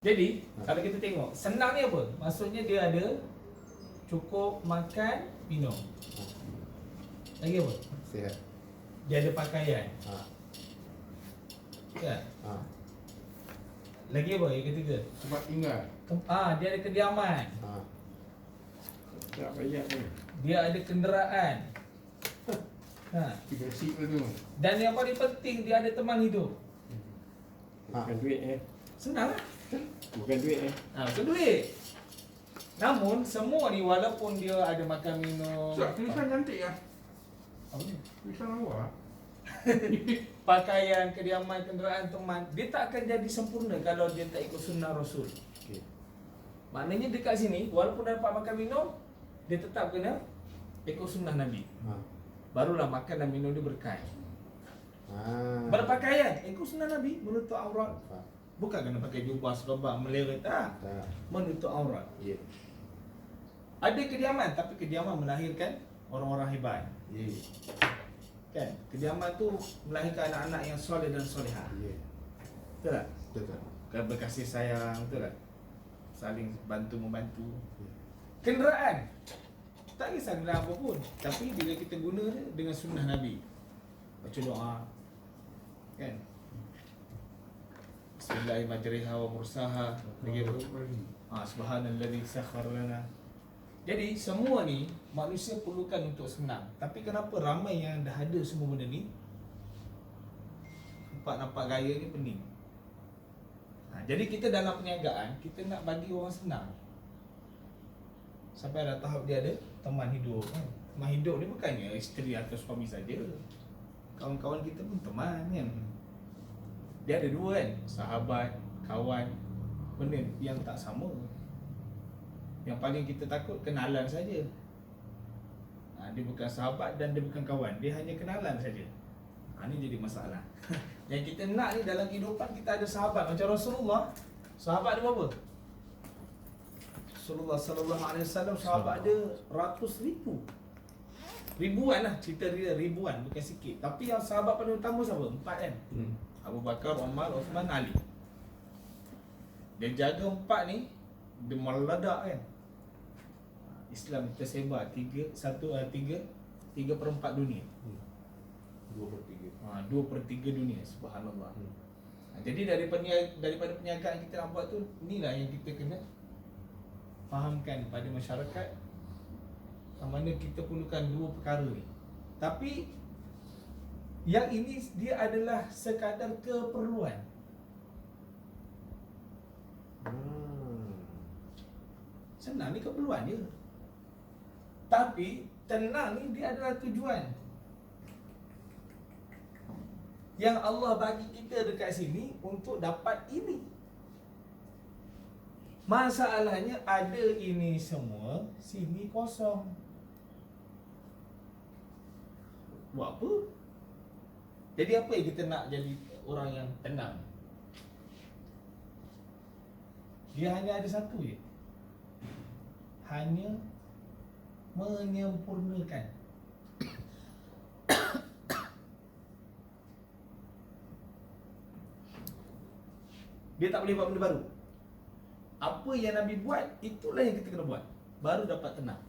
Jadi, kalau kita tengok, senang ni apa? Maksudnya dia ada cukup makan, minum. Lagi apa? Sihat. Dia ada pakaian. Kan? Lagi apa yang ketiga? Tempat tinggal. Dia ada kediaman. Tak payah ni. Dia ada kenderaan. Tiga sip tu. Dan yang paling penting, dia ada teman hidup. Bukan duit Senang lah. Bukan duit Bukan duit. Namun, semua ni walaupun dia ada makan, minum, Tak, tulisan cantik lah. apa ni? Tulisan awak. Pakaian, kediaman, kenderaan, teman, dia tak akan jadi sempurna kalau dia tak ikut sunnah Rasul. Okay. Maknanya dekat sini, walaupun dapat makan minum, dia tetap kena ikut sunnah Nabi. Barulah makan dan minum dia berkait. Berpakaian, ikut sunnah Nabi, menutup aurat. Bukan kena pakai jubah, serban, meleret, tak. Menutup aurat. Ya. Ada kediaman, tapi kediaman melahirkan orang-orang hebat. Kan? Kediaman tu melahirkan anak-anak yang soleh dan solehah. Ya. Betul tak? Betul. Kan berkasih sayang, betul tak? Saling bantu-membantu. Ya. Kenderaan, tak kisah kenderaan apa pun, tapi bila kita guna dia dengan sunnah Nabi, baca doa, kan? Bismillahirrahmanirrahim wa mursaha. Lagi apa? Subhanalladzi sakhkhara lana. Jadi semua ni manusia perlukan untuk senang. Tapi kenapa ramai yang dah ada semua benda ni? Nampak gaya ni pening. Jadi kita dalam perniagaan, kita nak bagi orang senang. Sampai ada tahap dia ada teman hidup kan. Teman hidup ni bukannya isteri atau suami saja. Kawan-kawan kita pun teman kan. Dia ada dua kan, sahabat, kawan. Benda yang tak sama. Yang paling kita takut kenalan saja. Dia bukan sahabat dan dia bukan kawan, dia hanya kenalan saja. Ini jadi masalah. Yang kita nak ni dalam kehidupan kita ada sahabat. Macam Rasulullah, sahabat dia berapa? Rasulullah sallallahu alaihi wasallam sahabat dia ratus ribu. Ribuan lah, cerita dia ribuan, bukan sikit. Tapi yang sahabat paling utama siapa? 4 kan? Abu Bakar, Umar, Uthman, Ali. Dia jaga 4 ni, dia meledak kan. Islam tersebar 3/4 dunia. 2/3 dunia, subhanallah. Jadi daripada perniagaan kita nak buat tu, inilah yang kita kena fahamkan pada masyarakat, mana kita perlukan dua perkara ni. Tapi yang ini dia adalah sekadar keperluan. Senang ni keperluan je. Tapi tenang ni dia adalah tujuan. Yang Allah bagi kita dekat sini untuk dapat ini. Masalahnya ada ini semua, sini kosong. Buat apa? Jadi apa yang kita nak jadi orang yang tenang? Dia hanya ada satu je. Hanya menyempurnakan. Dia tak boleh buat benda baru. Apa yang Nabi buat, itulah yang kita kena buat. Baru dapat tenang.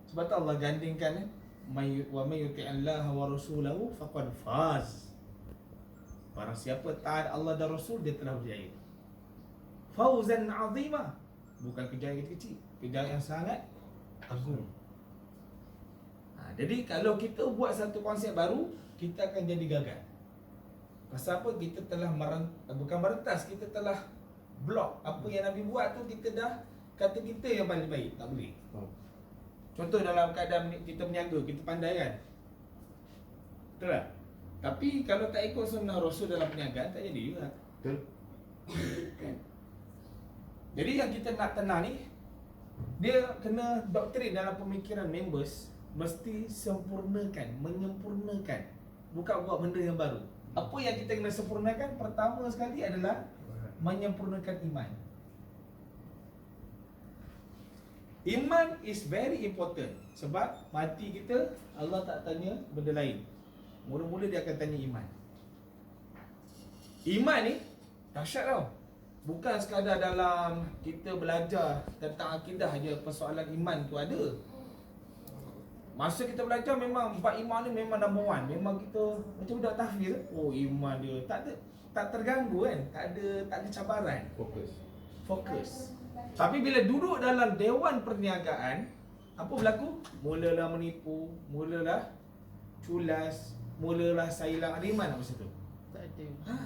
Sebab tu Allah gandingkan wa may yuti'illah wa rasulahu faqad faz. Barang siapa taat Allah dan Rasul, dia telah berjaya. Fauzan 'azima. Bukan kejayaan kecil, kejayaan yang sangat agung. Jadi kalau kita buat satu konsep baru, kita akan jadi gagal. Pasal apa? Kita telah bukan merentas, kita telah blok. Apa yang Nabi buat tu kita dah kata kita yang paling baik, tak boleh. Contoh dalam keadaan kita berniaga, kita pandai kan? Betul tak? Tapi kalau tak ikut sunnah Rasul dalam perniagaan, tak jadi juga. Betul. Jadi yang kita nak tenang ni, dia kena doktrin dalam pemikiran members, mesti sempurnakan, menyempurnakan. Bukan buat benda yang baru. Apa yang kita kena sempurnakan pertama sekali adalah menyempurnakan iman. Iman is very important. Sebab mati kita, Allah tak tanya benda lain. Mula-mula dia akan tanya iman. Iman ni dahsyat tau. Bukan sekadar dalam kita belajar tentang akidah je persoalan iman tu ada. Masa kita belajar memang bab iman ni memang number one. Memang kita macam budak tahfiz, oh iman dia tak terganggu kan, tak ada cabaran. Fokus. Tapi bila duduk dalam dewan perniagaan, apa berlaku? Mulalah menipu, mulalah culas, mulalah sailang. Ada iman tak masa tu? Tak ada. Ha.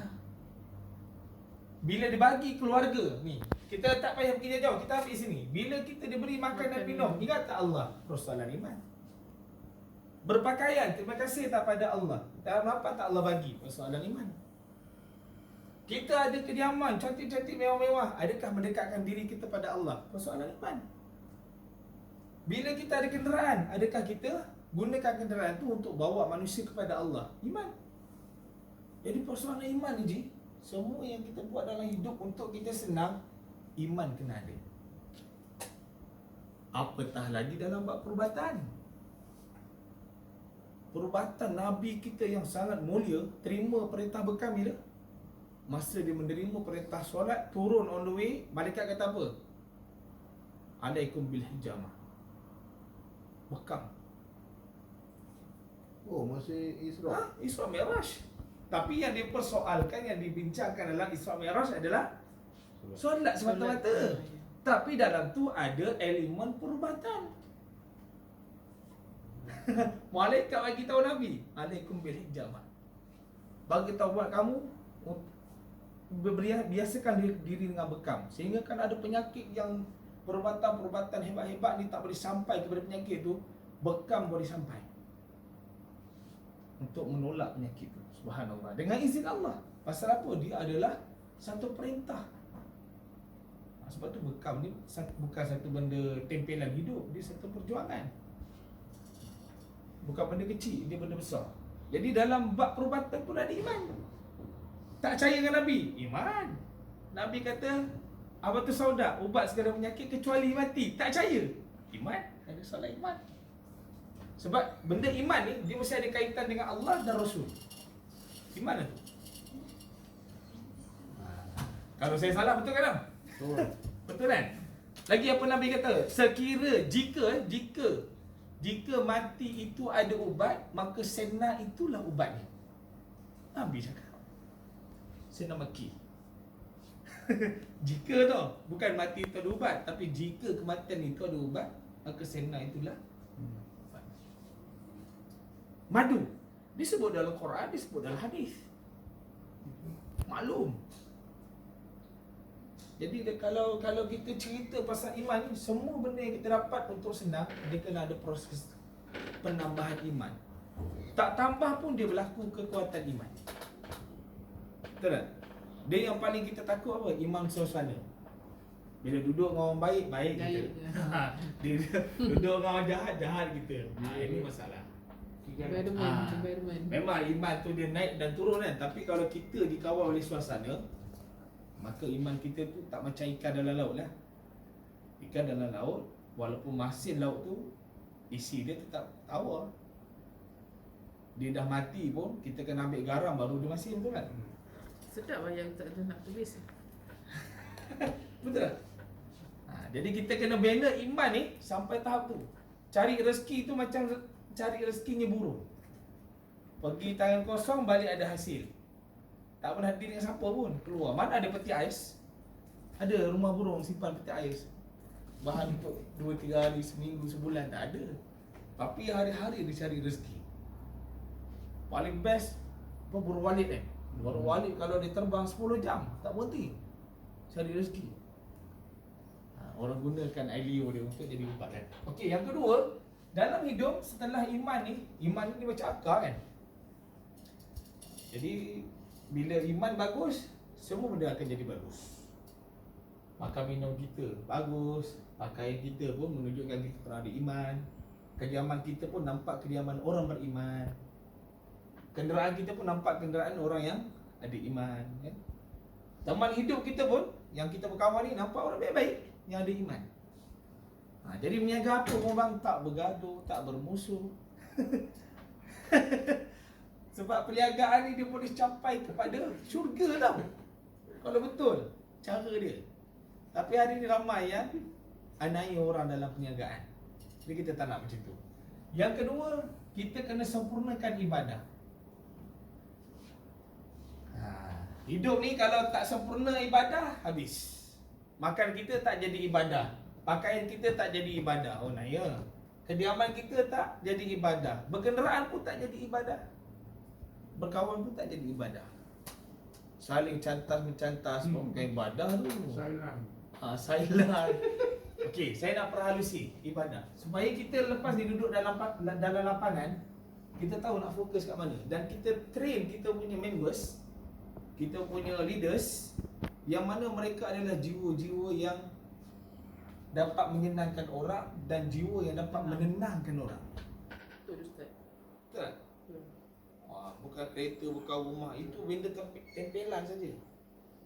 Bila dibagi keluarga ni, kita tak payah pergi jauh, kita ambil sini. Bila kita diberi makan dan minum, ingat tak Allah? Persoalan iman. Berpakaian, terima kasih tak pada Allah. Kenapa tak Allah bagi? Persoalan iman. Kita ada kediaman cantik-cantik mewah-mewah, adakah mendekatkan diri kita pada Allah? Persoalan iman. Bila kita ada kenderaan, adakah kita gunakan kenderaan tu untuk bawa manusia kepada Allah? Iman. Jadi persoalan iman ni Ji, semua yang kita buat dalam hidup untuk kita senang, iman kena ada. Apatah lagi dalam bab perubatan. Perubatan Nabi kita yang sangat mulia terima perintah bekam bila? Masa dia menerima perintah solat, turun on the way, malaikat kata apa? Alaikum bil hijamah. Bekam. Oh, masih Isra. Isra Mi'raj. Tapi yang dipersoalkan, yang dibincangkan dalam Isra Mi'raj adalah solat semata-mata. Tapi dalam tu ada elemen perubatan. Malaikat bagi tahu Nabi, alaikum bil hijamah. Bagi tahu buat kamu biasakan diri dengan bekam. Sehingga kan ada penyakit yang perubatan-perubatan hebat-hebat ni tak boleh sampai kepada penyakit tu, bekam boleh sampai untuk menolak penyakit tu. Subhanallah. Dengan izin Allah. Pasal apa? Dia adalah satu perintah. Sebab tu bekam ni bukan satu benda tempelan hidup, dia satu perjuangan. Bukan benda kecil, dia benda besar. Jadi dalam bab perubatan pun ada iman. Tak percaya dengan Nabi? Iman. Nabi kata, apa tu sauda, ubat segala penyakit kecuali mati. Tak percaya? Iman. Ada solat iman. Sebab benda iman ni, dia mesti ada kaitan dengan Allah dan Rasul. Iman tu. Kalau saya salah, betul kan? Betul. Betul kan? Lagi apa Nabi kata? Sekira, jika mati itu ada ubat, maka sena itulah ubatnya. Nabi cakap. Sena maki. Jika tu, bukan mati itu ada ubat, tapi jika kematian itu ada ubat, maka sena itulah ubat. Madu disebut dalam Quran, disebut dalam hadis. Maklum. Jadi kalau kita cerita pasal iman ni, semua benda yang kita dapat untuk senang, dia kena ada proses penambahan iman. Tak tambah pun dia berlaku kekuatan iman. Betul tak? Dia yang paling kita takut apa? Iman suasana. Bila duduk dengan orang baik, baik kita. Dia duduk dengan orang jahat, jahat kita. Ini masalah. Environment. Memang iman tu dia naik dan turun kan. Tapi kalau kita dikawal oleh suasana, maka iman kita tu tak macam ikan dalam laut lah. Ikan dalam laut, walaupun masin laut tu, isi dia tetap tawar. Dia dah mati pun, kita kena ambil garam baru dia masin, betul kan? Sedap lah yang tak ada nak tulis. Betul tak? Jadi kita kena bina iman ni sampai tahap tu. Cari rezeki tu macam cari rezekinya burung. Pergi tangan kosong, balik ada hasil. Tak pernah hadir dengan siapa pun. Keluar, mana ada peti ais? Ada rumah burung simpan peti ais. Bahan untuk 2-3 hari, seminggu, sebulan. Tak ada. Tapi hari-hari dia cari rezeki. Paling best burung walid kan. Burung walid kalau dia terbang 10 jam, tak berhenti cari rezeki. Orang gunakan ailio dia untuk jadi ubat kan. Okey, yang kedua, dalam hidup setelah iman ni macam akar kan. Jadi bila iman bagus, semua benda akan jadi bagus. Makan minum kita bagus, pakaian kita pun menunjukkan kita pernah ada iman. Kediaman kita pun nampak kediaman orang beriman. Kenderaan kita pun nampak kenderaan orang yang ada iman kan? Teman hidup kita pun, yang kita berkawan ni, nampak orang baik-baik yang ada iman. Jadi berniaga apa pun bang, tak bergaduh, tak bermusuh. Sebab perniagaan ni dia boleh capai kepada syurga tau. Kalau betul cara dia. Tapi hari ni ramai yang aniaya orang dalam perniagaan. Jadi kita tak nak macam tu. Yang kedua, kita kena sempurnakan ibadah. Hidup ni kalau tak sempurna ibadah, habis. Makan kita tak jadi ibadah, pakaian kita tak jadi ibadah. Oh naya. Kediaman kita tak jadi ibadah, berkenderaan pun tak jadi ibadah, berkawan pun tak jadi ibadah. Saling cantas-mencantas pun bukan ibadah tu. Silent. Okey, saya nak perhalusi ibadah supaya kita lepas duduk dalam lapangan, kita tahu nak fokus kat mana. Dan kita train kita punya members, kita punya leaders, yang mana mereka adalah jiwa-jiwa yang dapat menyenangkan orang dan jiwa yang dapat menenangkan orang. Betul Ustaz. Betul tak? Betul. Bukan kereta, bukan rumah, itu benda tempelan saja.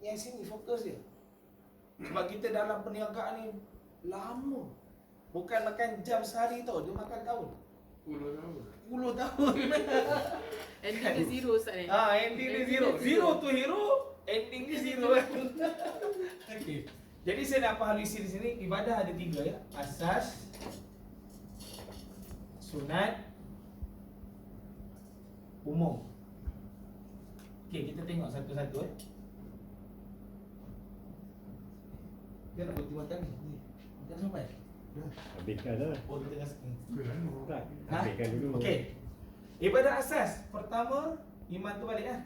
Yang sini fokus dia. Sebab kita dalam perniagaan ni lama. Bukan makan jam sehari tau, dia makan tahun. 10 tahun. Ending dia zero Ustaz ni. Ending dia zero. Zero tu hero, ending dia zero. Okey. Jadi saya nak perhalusi di sini, ibadah ada 3 ya. Asas, sunat, umum. Okey, kita tengok satu-satu Dia nak berhenti makan ni. Dah sampai? Habiskan dah. Oh, kita tengah Tak, habiskan dulu. Okey. Ibadah asas. Pertama, iman tu balik lah.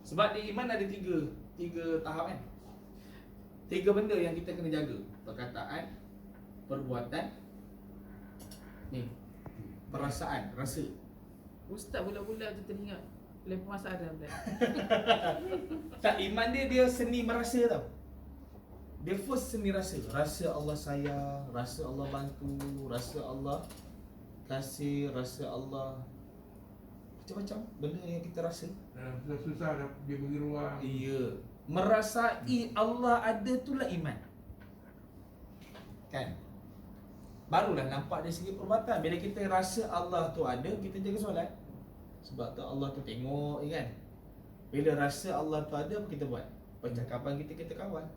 Sebab di iman ada tiga tahap kan. 3 benda yang kita kena jaga. Perkataan, perbuatan, ni, perasaan, rasa. Ustaz bulat-bulat tu teringat lepas masa Adam dah. Tak, iman dia seni merasa tau. Dia first seni rasa. Rasa Allah sayang, rasa Allah bantu, rasa Allah kasih, rasa Allah macam-macam benda yang kita rasa. Dalam susah-susah dia bagi ruang. Iya. Merasai Allah ada itulah iman. Kan? Barulah nampak dari segi perbuatan. Bila kita rasa Allah tu ada, kita jaga solat. Sebab tu Allah tu tengok kan. Bila rasa Allah tu ada, apa kita buat? Percakapan kita kawal.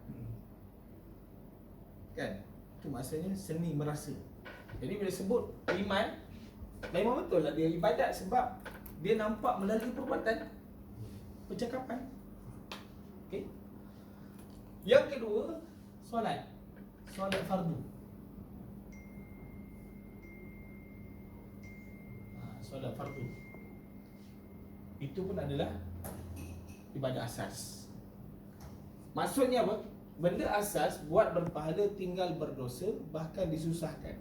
Kan? Itu maksudnya seni merasa. Jadi bila sebut iman, memang betul lah dia ibadat sebab dia nampak melalui perbuatan, percakapan. Okey. Yang kedua, solat. Solat fardu. Solat fardu. Itu pun adalah ibadah asas. Maksudnya apa? Benda asas buat berpahala, tinggal berdosa, bahkan disusahkan.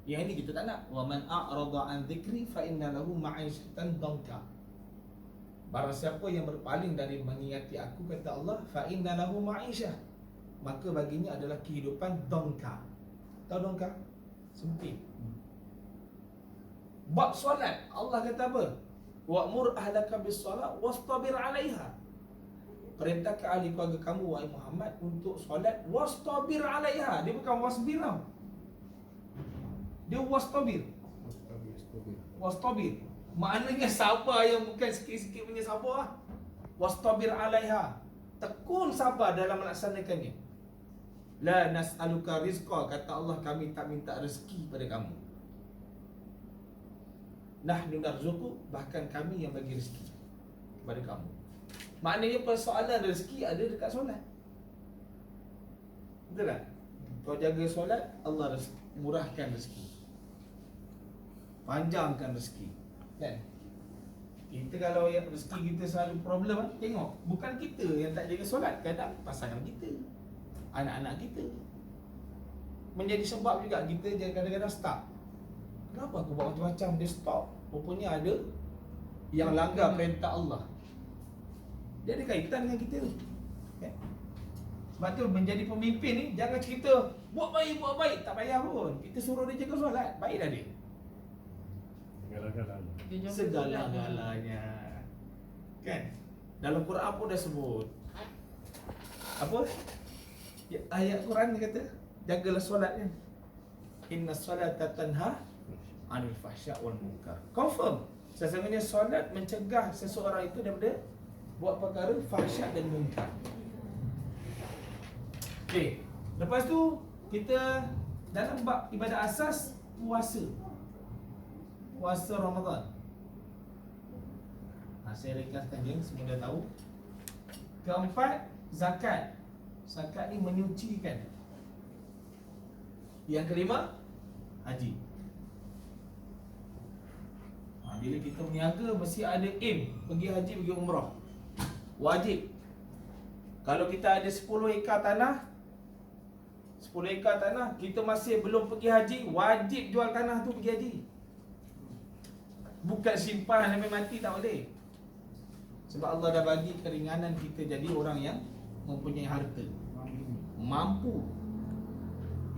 Yang ini kita tak nak. Wa man a'rada an dzikri fa inna lahu ma'isyatan dhanka. Barang siapa yang berpaling dari mengingati aku, kata Allah, fa inna lahu ma'isyah, maka baginya adalah kehidupan dhanka. Tahu dhanka? Sempit. Bab solat, Allah kata apa? Wa'mur ahlaka bis-solat wastabir 'alaiha. Perintahkan ahli keluarga kamu wahai Muhammad untuk solat wastabir 'alaiha. Dia bukan wasbir tau. Dia wastabir. Wastabir. Maknanya sabar yang bukan sikit-sikit punya sabar. Wastabir 'alaiha. Tekun sabar dalam melaksanakannya. La nas'aluka rizqa, kata Allah, kami tak minta rezeki pada kamu. Nahnu narzuqu, bahkan kami yang bagi rezeki kepada kamu. Maknanya persoalan rezeki ada dekat solat. Betul tak? Kau jaga solat, Allah murahkan rezeki, panjangkan rezeki. Kan? Kita kalau yang rezeki kita selalu problem, tengok, bukan kita yang tak jaga solat, kadang pasangan kita, anak-anak kita. Menjadi sebab juga kita kadang-kadang stuck. Kenapa aku buat macam-macam, dia stop. Rupanya ada yang langgar perintah Allah. Dia ada kaitan dengan kita tu. Okay? Sebab tu menjadi pemimpin ni, jangan cerita buat baik, tak payah pun. Kita suruh dia jaga solat, baiklah dia. Segala-galanya. Dia jaga Segala-galanya. Kan? Dalam Quran pun dah sebut. Apa? Ya, ayat Quran dia kata, jagalah solat kan. Inna solata tanha 'anil fahsya' wal munkar. Confirm. Sesungguhnya solat mencegah seseorang itu daripada buat perkara fahsyat dan munkar. Okey, lepas tu kita dalam bab ibadah asas puasa. Puasa Ramadan. Saya ringkaskan je, semua dah tahu. Keempat, zakat. Zakat ni menyucikan. Yang kelima, haji. Bila kita berniaga mesti ada aim pergi haji, pergi umrah. Wajib. Kalau kita ada 10 ekar tanah, 10 ekar tanah, kita masih belum pergi haji, wajib jual tanah tu pergi haji. Bukan simpan sampai mati, tak boleh. Sebab Allah dah bagi keringanan kita jadi orang yang mempunyai harta, mampu.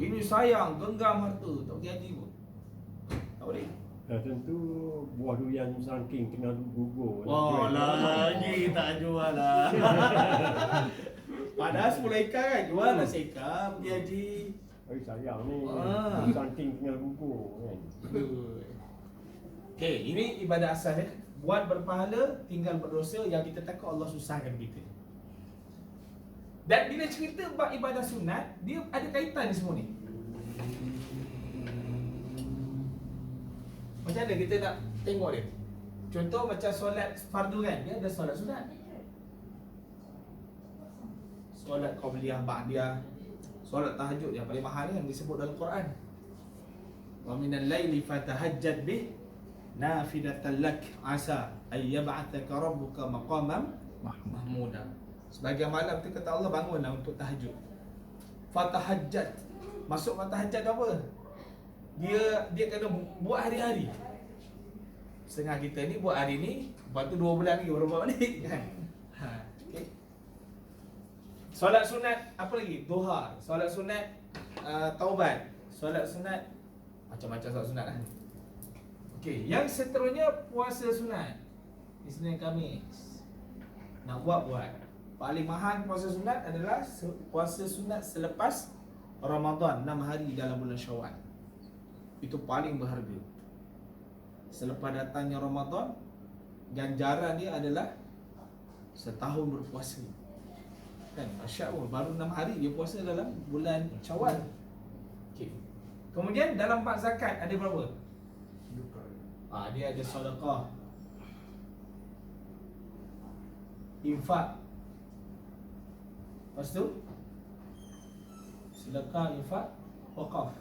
Ini sayang, genggam harta, tak pergi haji pun, tak boleh. Tentu buah durian saking tengah gugur. Wah, lagi tak jual lah. Padahal 10 ekar kan, jual lah seekar pergi haji. Sayang ni, Ah. saking tengah gugur kan. Okey, ini ibadah asas ya. Buat berpahala, tinggal berdosa, yang kita takut Allah susahkan kita. Dan bila cerita bab ibadah sunat, dia ada kaitan ni semua ni. Macam mana kita nak tengok dia? Contoh macam solat fardu kan, dia ada solat sunat. Solat qabliyah, ba'diyah, solat tahajud yang paling mahal kan disebut dalam Quran. Wa minal laili fatahajjad bih nafilatan lak asa ay yab'athaka rabbuka maqaman mahmuda. Sebahagian malam tu kata Allah, bangunlah untuk tahajud. Fatahajjad. Masuk fatahajjad apa? Dia kena buat hari-hari. Setengah kita ni buat hari ni, lepas tu 2 bulan lagi baru buat balik kan. Okay. Solat sunat apa lagi? Duha. Solat sunat taubat. Solat sunat macam-macam solat sunat lah. Okey, yang seterusnya puasa sunat. Isnin Khamis. Nak buat. Paling mahal puasa sunat adalah puasa sunat selepas Ramadan, 6 hari dalam bulan Syawal. Itu paling berharga. Selepas datangnya Ramadan, ganjaran dia adalah setahun berpuasa. Kan, Masya Allah, baru 6 hari dia puasa dalam bulan Syawal. Okey. Kemudian dalam bab zakat ada berapa? Dia ada sedekah, infak. Lepas tu sedekah, infak, wakaf.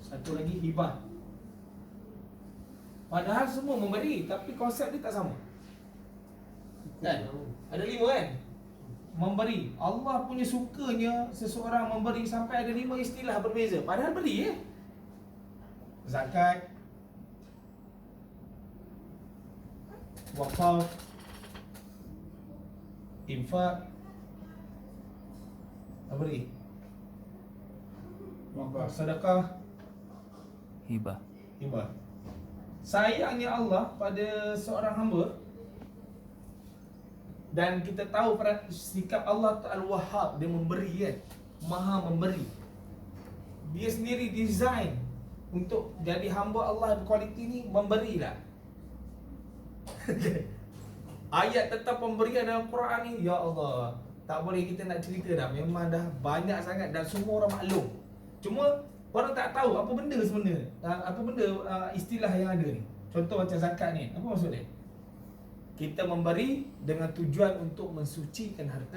Satu lagi hibah. Padahal semua memberi, tapi konsep dia tak sama. Kan? Ada 5 kan? Memberi. Allah punya sukanya seseorang memberi sampai ada 5 istilah berbeza. Padahal beri zakat, wakaf, infak, apa lagi? Wakaf, sedekah, hibah. hibah. Sayangnya Allah pada seorang hamba, dan kita tahu sikap Allah tu Al-Wahhab, dia memberi kan, Maha memberi. Dia sendiri design untuk jadi hamba Allah berkualiti ni, memberilah. Ayat tentang pemberian dalam Quran ni, ya Allah, tak boleh kita nak cerita dah. Memang dah banyak sangat dan semua orang maklum. Cuma orang tak tahu apa benda sebenarnya, apa benda istilah yang ada ni. Contoh macam zakat ni, apa maksud dia? Kita memberi dengan tujuan untuk mensucikan harta.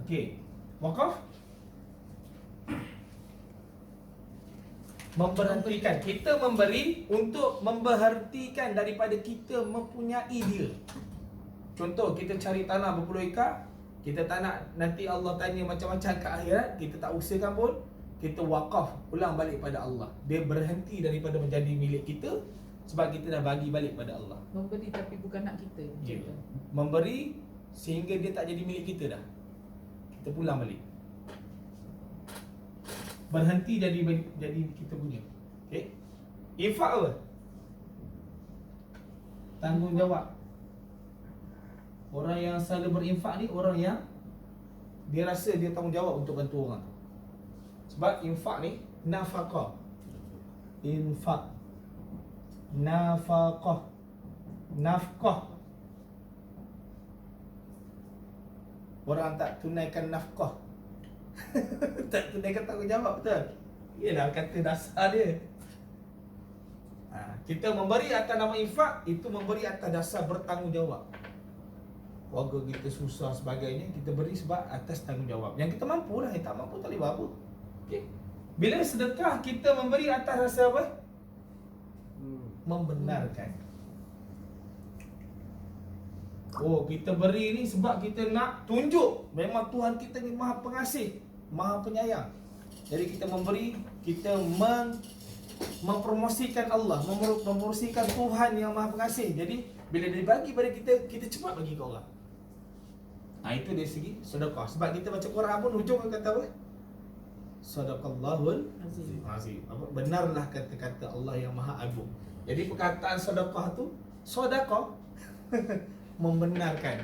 Okey. Wakaf, memberhentikan. Kita memberi untuk memberhentikan daripada kita mempunyai dia. Contoh, kita cari tanah berpuluh ekar, kita tak nak nanti Allah tanya macam-macam ke akhirat, kita tak usahakan pun, kita wakaf ulang balik pada Allah. Dia berhenti daripada menjadi milik kita sebab kita dah bagi balik pada Allah. Memberi tapi bukan nak kita. Ya. Memberi sehingga dia tak jadi milik kita dah. Kita pulang balik. Berhenti jadi kita punya. Okey. Infak apa? Tanggungjawab. Orang yang selalu berinfak ni orang yang dia rasa dia tanggungjawab untuk bantu orang. Sebab infak ni nafaqah. Infak, nafaqah. nafkah. Orang tak tunaikan nafkah. Tak tunaikan tanggungjawab, betul? Ialah kata dasar dia. Kita memberi atas nama infak, itu memberi atas dasar bertanggungjawab. Keluarga kita susah sebagainya, kita beri sebab atas tanggungjawab. Yang kita mampu lah, yang tak mampu tak boleh buat apa. Okay. Bila sedekah, kita memberi atas dasar apa? Membenarkan. Oh, kita beri ni sebab kita nak tunjuk memang Tuhan kita ni Maha Pengasih, Maha Penyayang. Jadi kita memberi, kita mempromosikan Allah, mempromosikan Tuhan yang Maha Pengasih. Jadi bila dia bagi pada kita, kita cepat bagi ke orang. Itu dari segi sedekah. Sebab kita baca Quran pun hujung kata apa? Sadaqallahul azim. Benarlah kata-kata Allah yang Maha Agung. Jadi perkataan sedekah tu, sedekah membenarkan.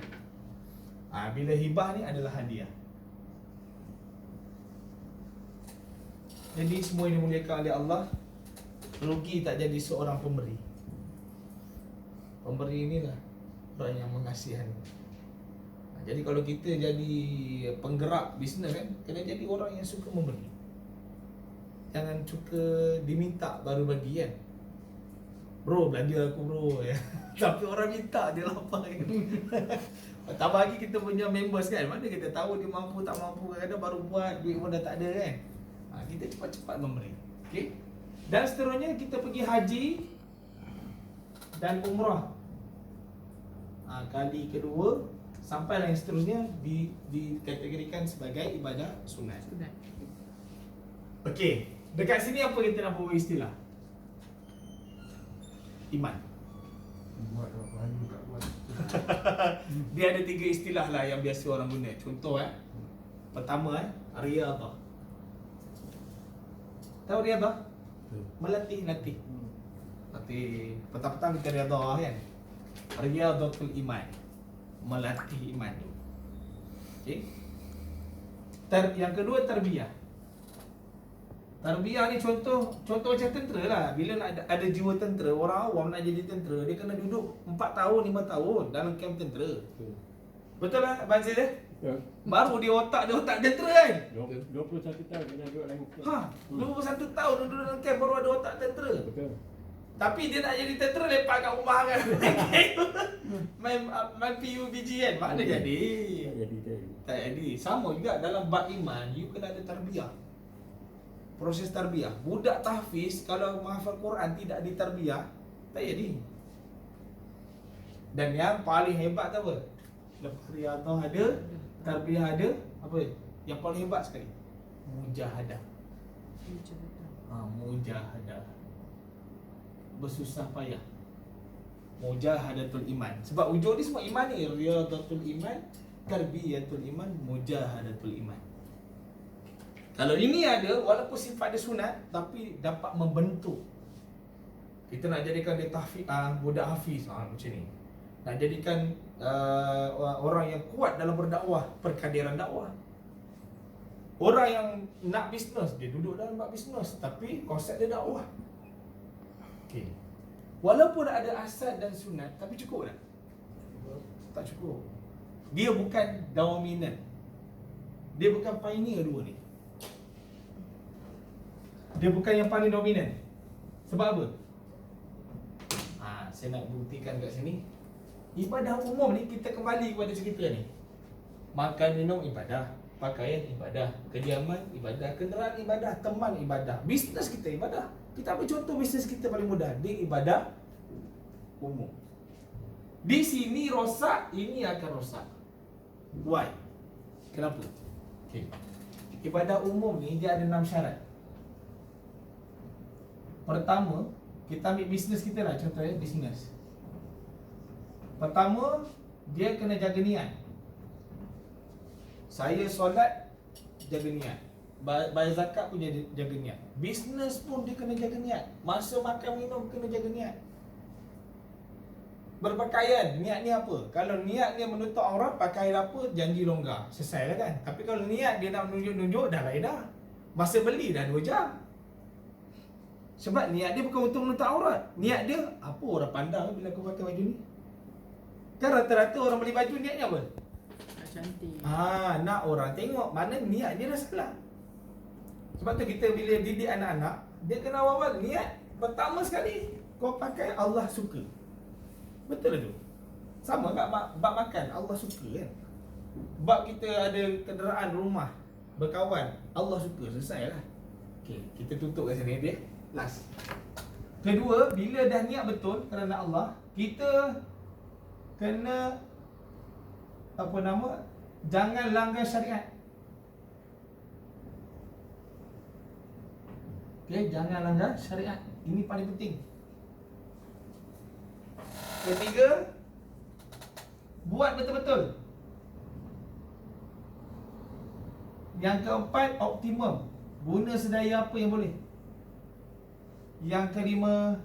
Bila hibah ni adalah hadiah. Jadi semua yang dimuliakan oleh Allah, rugi tak jadi seorang pemberi. Pemberi inilah orang yang mengasihan. Jadi kalau kita jadi penggerak bisnes kan, kena jadi orang yang suka memberi. Jangan suka diminta baru bagi kan. Bro, belanja aku bro ya. Tapi orang minta dia lapar kan. Tambah lagi kita punya members kan, mana kita tahu dia mampu tak mampu, kadang-kadang baru buat, duit pun dah tak ada kan. Kita cepat-cepat memberi. Okey. Dan seterusnya kita pergi haji dan umrah. Kali kedua sampailah yang seterusnya dikategorikan sebagai ibadah sunat. Okey, dekat sini apa kita nak buat istilah? Iman. Buat apa hari tak buat. Dia ada 3 istilah lah yang biasa orang guna. Contoh pertama riyadhah. Tahu riyadhah? Melatih. Latih. Petang-petang kita riyadhah kan. Riyadhatul iman. Melatih iman tu. Okey. Yang kedua tarbiyah. Tarbiyah ni contoh macam tentera lah. Bila nak ada jiwa tentera, orang awam nak jadi tentera, dia kena duduk 4 tahun, 5 tahun dalam kem tentera. Betul lah Abang Aziz Baru dia otak tentera kan? 21 tahun kena duduk dalam kem. 21 tahun duduk dalam kem baru ada otak tentera. Betul. Tapi dia nak jadi tentera lepak kat rumah kan. main PUBG kan. Mana jadi? Tak jadi. Sama juga dalam bab iman, you kena ada tarbiyah. Proses tarbiyah. Budak tahfiz kalau menghafal Quran tidak ditarbiyah, tak jadi. Dan yang paling hebat tu apa? Lepas riyadhah ada, tarbiyah ada, apa? Yang paling hebat sekali, mujahadah. Mujahadah. Bersusah payah. Mujahadatul iman. Sebab wujud ni semua iman ni. Riyadhatul iman, tarbiyatul iman, mujahadatul iman. Kalau ini ada, walaupun sifat dia sunat, tapi dapat membentuk. Kita nak jadikan dia budak hafiz macam ni. Nak jadikan orang yang kuat dalam berdakwah, perkadiran dakwah. Orang yang nak bisnes, dia duduk dalam bab bisnes, tapi konsep dia dakwah. Okay. Walaupun ada asal dan sunat, tapi cukup tak? Tak cukup. Dia bukan dominant. Dia bukan pioneer dua ni. Dia bukan yang paling dominan. Sebab apa? Saya nak buktikan kat sini. Ibadah umum ni, kita kembali kepada cerita ni. Makan, minum, ibadah. Pakaian, ibadah. Kediaman, ibadah. Kenderaan, ibadah. Teman, ibadah. Bisnes kita, ibadah. Kita ambil contoh bisnes kita paling mudah. Dia ibadah umum. Di sini rosak, ini akan rosak. Why? Kenapa? Okay. Ibadah umum ni, dia ada 6 syarat. Pertama, kita ambil bisnes kita lah, contohnya bisnes. Pertama, dia kena jaga niat. Saya solat, jaga niat. Bayar zakat pun jaga niat. Bisnes pun dia kena jaga niat. Masa makan minum kena jaga niat. Berpakaian, niat ni apa? Kalau niat dia menutup aurat, pakai apa, janji longgar. Selesai lah kan? Tapi kalau niat dia nak menunjuk-nunjuk, dah lain dah. Masa beli dah 2 jam. Sebab niat dia bukan untuk menutup aurat. Niat dia, apa orang pandang bila aku pakai baju ni? Kan rata-rata orang beli baju niatnya apa? Cantik. Nak orang tengok, mana niat dia dah salah. Sebab tu kita bila didik anak-anak, dia kena awal niat pertama sekali kau pakai Allah suka. Betul tu. Sama kat bab makan, Allah suka kan. Bab kita ada kenderaan rumah, berkawan, Allah suka, selesai lah. Okey, kita tutup kat sini dia. Last. Kedua, bila dah niat betul kerana Allah, kita kena jangan langgar syariat. Okey, jangan langgar syariat. Ini paling penting. Ketiga, buat betul-betul. Yang keempat, optimum. Guna sedaya apa yang boleh. Yang kelima,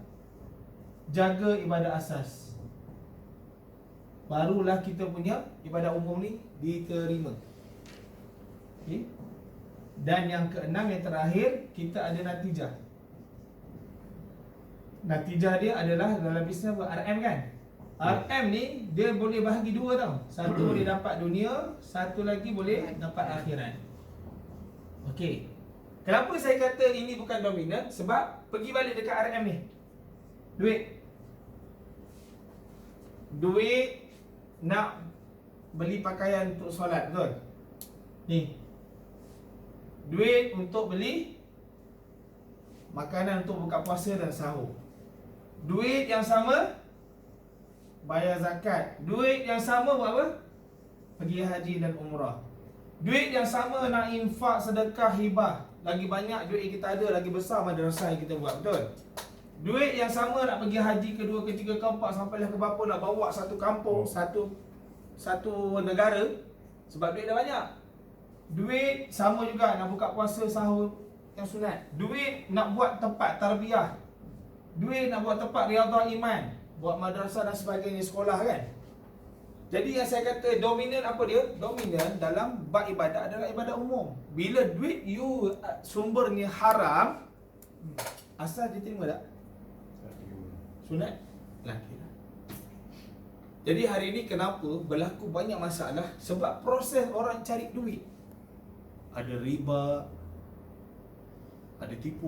jaga ibadah asas. Barulah kita punya ibadah umum ni diterima. Okay? Dan yang keenam, yang terakhir, kita ada natijah. Natijah dia adalah dalam bisnes RM kan. RM ni dia boleh bahagi dua tau. Satu boleh dapat dunia, satu lagi boleh dapat akhirat. Okey. Kenapa saya kata ini bukan dominan? Sebab pergi balik dekat RM ni. Duit nak beli pakaian untuk solat, betul? Ni. Duit untuk beli makanan untuk buka puasa dan sahur. Duit yang sama bayar zakat. Duit yang sama buat apa? Pergi haji dan umrah. Duit yang sama nak infak, sedekah, hibah. Lagi banyak duit kita ada, lagi besar madrasah yang kita buat, betul? Duit yang sama nak pergi haji kedua, ketiga, keempat, sampailah ke berapa nak bawa satu kampung, satu negara. Sebab duit dah banyak. Duit sama juga nak buka puasa, sahur yang sunat. Duit nak buat tempat tarbiyah. Duit nak buat tempat riyadhah iman, buat madrasah dan sebagainya, sekolah kan. Jadi yang saya kata dominan apa dia? Dominan dalam bab ibadat adalah ibadat umum. Bila duit you sumbernya haram, asal diterima tak? Sunat? Laki lah. Jadi hari ini kenapa berlaku banyak masalah? Sebab proses orang cari duit. Ada riba, ada tipu